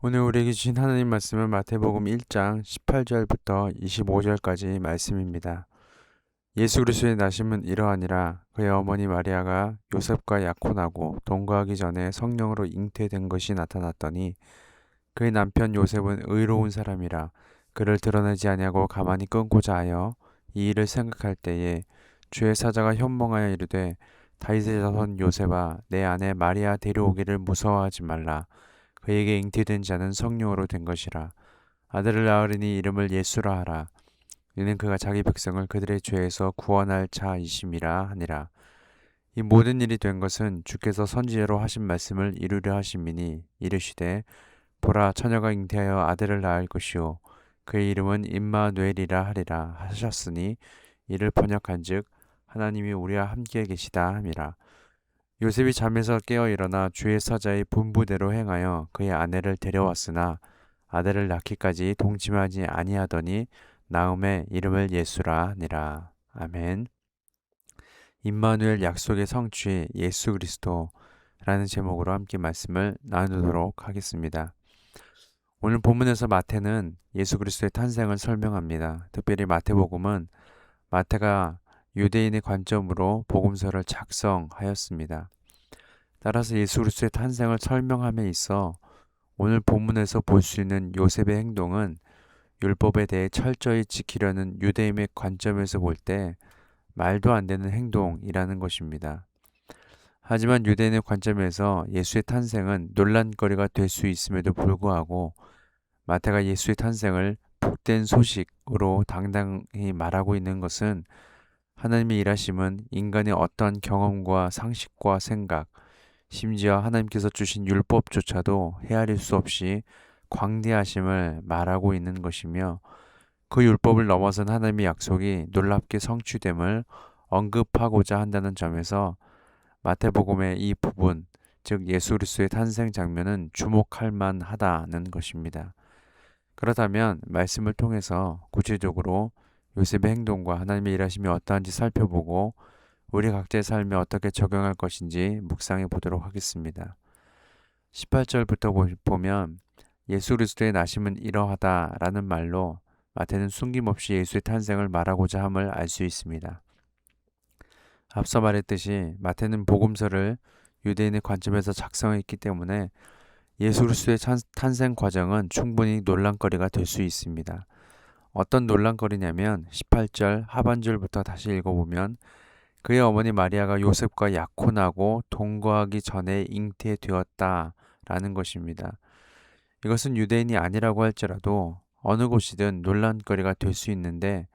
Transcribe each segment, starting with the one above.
오늘 우리에게 주신 하나님 말씀은 마태복음 1장 18절부터 25절까지 말씀입니다. 예수 그리스도의 나심은 이러하니라. 그의 어머니 마리아가 요셉과 약혼하고 동거하기 전에 성령으로 잉태된 것이 나타났더니 그의 남편 요셉은 의로운 사람이라 그를 드러내지 아니하고 가만히 끊고자 하여 이 일을 생각할 때에 주의 사자가 현몽하여 이르되 다윗의 자손 요셉아 내 아내 마리아 데려오기를 무서워하지 말라. 그에게 잉태된 자는 성령으로 된 것이라. 아들을 낳으리니 이름을 예수라 하라. 이는 그가 자기 백성을 그들의 죄에서 구원할 자이심이라 하니라. 이 모든 일이 된 것은 주께서 선지자로 하신 말씀을 이루려 하심이니 이르시되 보라 처녀가 잉태하여 아들을 낳을 것이요 그의 이름은 임마누엘이라 하리라 하셨으니 이를 번역한즉 하나님이 우리와 함께 계시다 함이라. 요셉이 잠에서 깨어 일어나 주의 사자의 분부대로 행하여 그의 아내를 데려왔으나 아들을 낳기까지 동침하지 아니하더니 나음에 이름을 예수라 하니라. 아멘. 임마누엘 약속의 성취 예수 그리스도라는 제목으로 함께 말씀을 나누도록 하겠습니다. 오늘 본문에서 마태는 예수 그리스도의 탄생을 설명합니다. 특별히 마태복음은 마태가 유대인의 관점으로 복음서를 작성하였습니다. 따라서 예수 그리스도의 탄생을 설명함에 있어 오늘 본문에서 볼 수 있는 요셉의 행동은 율법에 대해 철저히 지키려는 유대인의 관점에서 볼 때 말도 안 되는 행동이라는 것입니다. 하지만 유대인의 관점에서 예수의 탄생은 논란거리가 될 수 있음에도 불구하고 마태가 예수의 탄생을 복된 소식으로 당당히 말하고 있는 것은 하나님의 일하심은 인간의 어떠한 경험과 상식과 생각, 심지어 하나님께서 주신 율법조차도 헤아릴 수 없이 광대하심을 말하고 있는 것이며 그 율법을 넘어선 하나님의 약속이 놀랍게 성취됨을 언급하고자 한다는 점에서 마태복음의 이 부분, 즉 예수 그리스도의 탄생 장면은 주목할 만하다는 것입니다. 그렇다면 말씀을 통해서 구체적으로 요셉의 행동과 하나님의 일하심이 어떠한지 살펴보고 우리 각자의 삶에 어떻게 적용할 것인지 묵상해 보도록 하겠습니다. 18절부터 보면 예수 그리스도의 나심은 이러하다라는 말로 마태는 숨김없이 예수의 탄생을 말하고자 함을 알 수 있습니다. 앞서 말했듯이 마태는 복음서를 유대인의 관점에서 작성했기 때문에 예수 그리스도의 탄생 과정은 충분히 논란거리가 될 수 있습니다. 어떤 논란거리냐면 18절 하반절부터 다시 읽어보면 그의 어머니 마리아가 요셉과 약혼하고 동거하기 전에 잉태되었다라는 것입니다. 이것은 유대인이 아니라고 할지라도 어느 곳이든 논란거리가 될 수 있는데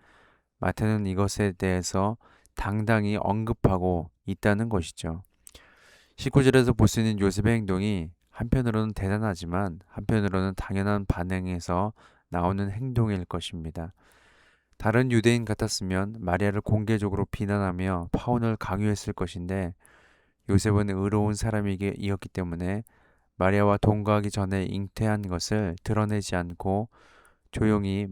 마태는 이것에 대해서 당당히 언급하고 있다는 것이죠. 19절에서 볼 수 있는 요셉의 행동이 한편으로는 대단하지만 한편으로는 당연한 반응에서 나오는 행동일 것입니다. 다른 유대인 같았으면 마리아를 공개적으로 비난하며 파혼을 강요했을 것인데 요셉은 의로운 사람이었기 때문에 마리아와 동거하기 전에 잉태한 것을 드러내지 않고 조용히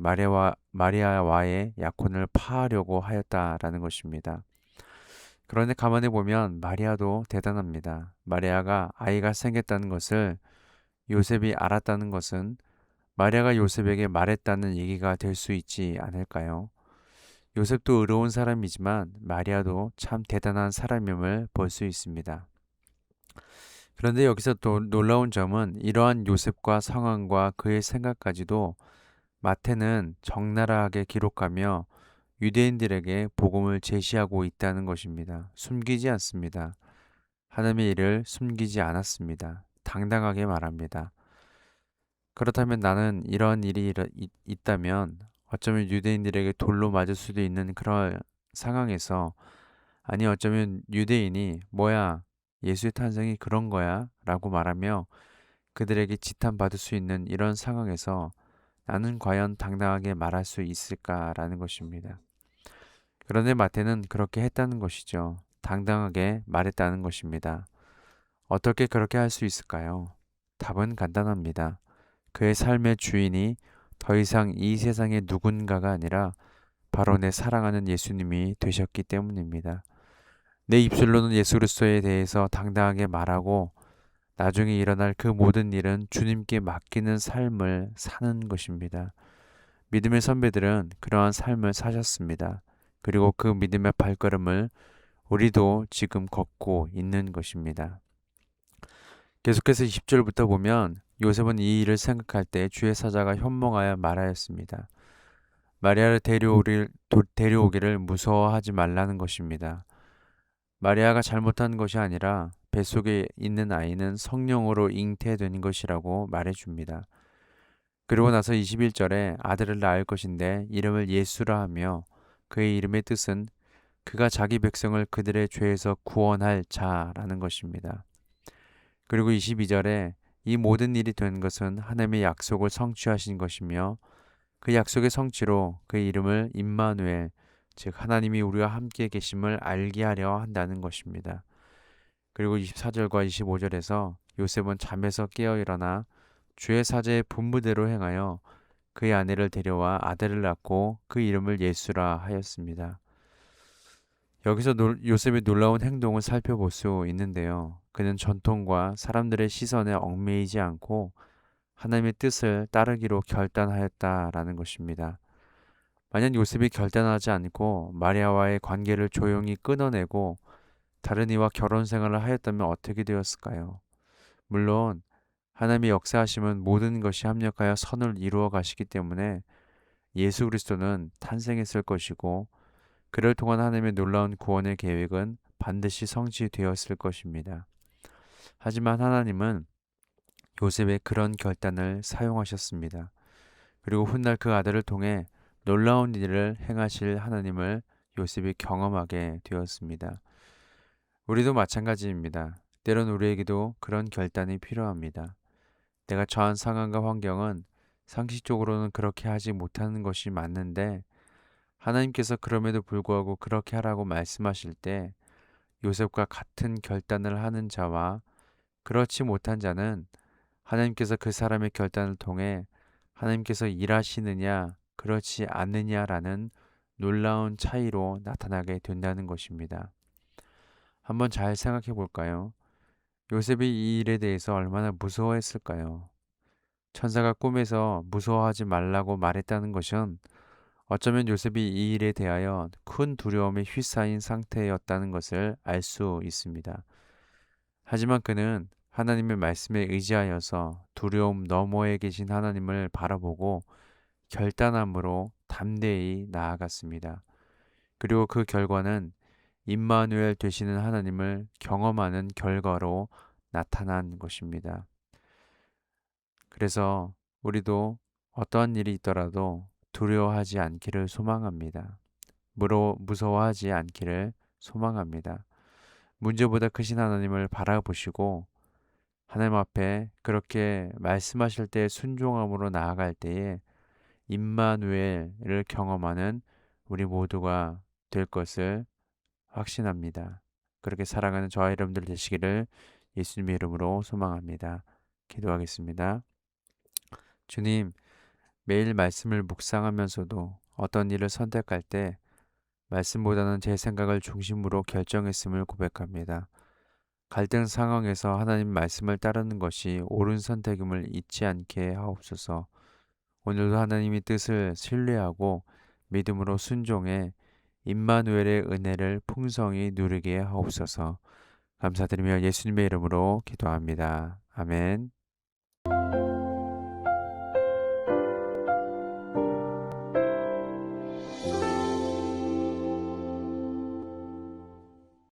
마리아와의 약혼을 파하려고 하였다라는 것입니다. 그런데 가만히 보면 마리아도 대단합니다. 마리아가 아이가 생겼다는 것을 요셉이 알았다는 것은 마리아가 요셉에게 말했다는 얘기가 될 수 있지 않을까요? 요셉도 의로운 사람이지만 마리아도 참 대단한 사람임을 볼 수 있습니다. 그런데 여기서 또 놀라운 점은 이러한 요셉과 상황과 그의 생각까지도 마태는 적나라하게 기록하며 유대인들에게 복음을 제시하고 있다는 것입니다. 숨기지 않습니다. 하나님의 일을 숨기지 않았습니다. 당당하게 말합니다. 그렇다면 나는 이러한 일이 있다면 어쩌면 유대인들에게 돌로 맞을 수도 있는 그런 상황에서 아니 어쩌면 유대인이 뭐야 예수의 탄생이 그런 거야 라고 말하며 그들에게 지탄받을 수 있는 이런 상황에서 나는 과연 당당하게 말할 수 있을까라는 것입니다. 그런데 마태는 그렇게 했다는 것이죠. 당당하게 말했다는 것입니다. 어떻게 그렇게 할 수 있을까요? 답은 간단합니다. 그의 삶의 주인이 더 이상 이 세상의 누군가가 아니라 바로 내 사랑하는 예수님이 되셨기 때문입니다. 내 입술로는 예수 그리스도에 대해서 당당하게 말하고 나중에 일어날 그 모든 일은 주님께 맡기는 삶을 사는 것입니다. 믿음의 선배들은 그러한 삶을 사셨습니다. 그리고 그 믿음의 발걸음을 우리도 지금 걷고 있는 것입니다. 계속해서 20절부터 보면 요셉은 이 일을 생각할 때 주의 사자가 현몽하여 말하였습니다. 마리아를 데려오기를 무서워하지 말라는 것입니다. 마리아가 잘못한 것이 아니라 뱃속에 있는 아이는 성령으로 잉태된 것이라고 말해줍니다. 그리고 나서 21절에 아들을 낳을 것인데 이름을 예수라 하며 그의 이름의 뜻은 그가 자기 백성을 그들의 죄에서 구원할 자라는 것입니다. 그리고 22절에 이 모든 일이 된 것은 하나님의 약속을 성취하신 것이며 그 약속의 성취로 그의 이름을 임마누엘, 즉 하나님이 우리와 함께 계심을 알게 하려 한다는 것입니다. 그리고 24절과 25절에서 요셉은 잠에서 깨어 일어나 주의 사제의 분부대로 행하여 그의 아내를 데려와 아들을 낳고 그 이름을 예수라 하였습니다. 여기서 요셉의 놀라운 행동을 살펴볼 수 있는데요. 그는 전통과 사람들의 시선에 얽매이지 않고 하나님의 뜻을 따르기로 결단하였다라는 것입니다. 만약 요셉이 결단하지 않고 마리아와의 관계를 조용히 끊어내고 다른 이와 결혼 생활을 하였다면 어떻게 되었을까요? 물론 하나님의 역사하심은 모든 것이 합력하여 선을 이루어 가시기 때문에 예수 그리스도는 탄생했을 것이고 그를 통한 하나님의 놀라운 구원의 계획은 반드시 성취되었을 것입니다. 하지만 하나님은 요셉의 그런 결단을 사용하셨습니다. 그리고 훗날 그 아들을 통해 놀라운 일을 행하실 하나님을 요셉이 경험하게 되었습니다. 우리도 마찬가지입니다. 때론 우리에게도 그런 결단이 필요합니다. 내가 처한 상황과 환경은 상식적으로는 그렇게 하지 못하는 것이 맞는데 하나님께서 그럼에도 불구하고 그렇게 하라고 말씀하실 때 요셉과 같은 결단을 하는 자와 그렇지 못한 자는 하나님께서 그 사람의 결단을 통해 하나님께서 일하시느냐 그렇지 않느냐라는 놀라운 차이로 나타나게 된다는 것입니다. 한번 잘 생각해 볼까요? 요셉이 이 일에 대해서 얼마나 무서워했을까요? 천사가 꿈에서 무서워하지 말라고 말했다는 것은 어쩌면 요셉이 이 일에 대하여 큰 두려움에 휩싸인 상태였다는 것을 알 수 있습니다. 하지만 그는 하나님의 말씀에 의지하여서 두려움 너머에 계신 하나님을 바라보고 결단함으로 담대히 나아갔습니다. 그리고 그 결과는 임마누엘 되시는 하나님을 경험하는 결과로 나타난 것입니다. 그래서 우리도 어떠한 일이 있더라도 두려워하지 않기를 소망합니다. 무서워하지 않기를 소망합니다. 문제보다 크신 하나님을 바라보시고 하나님 앞에 그렇게 말씀하실 때 순종함으로 나아갈 때에 임마누엘을 경험하는 우리 모두가 될 것을 확신합니다. 그렇게 살아가는 저와 여러분들 되시기를 예수님의 이름으로 소망합니다. 기도하겠습니다. 주님, 매일 말씀을 묵상하면서도 어떤 일을 선택할 때 말씀보다는 제 생각을 중심으로 결정했음을 고백합니다. 갈등 상황에서 하나님 말씀을 따르는 것이 옳은 선택임을 잊지 않게 하옵소서. 오늘도 하나님의 뜻을 신뢰하고 믿음으로 순종해 임마누엘의 은혜를 풍성히 누리게 하옵소서. 감사드리며 예수님의 이름으로 기도합니다. 아멘.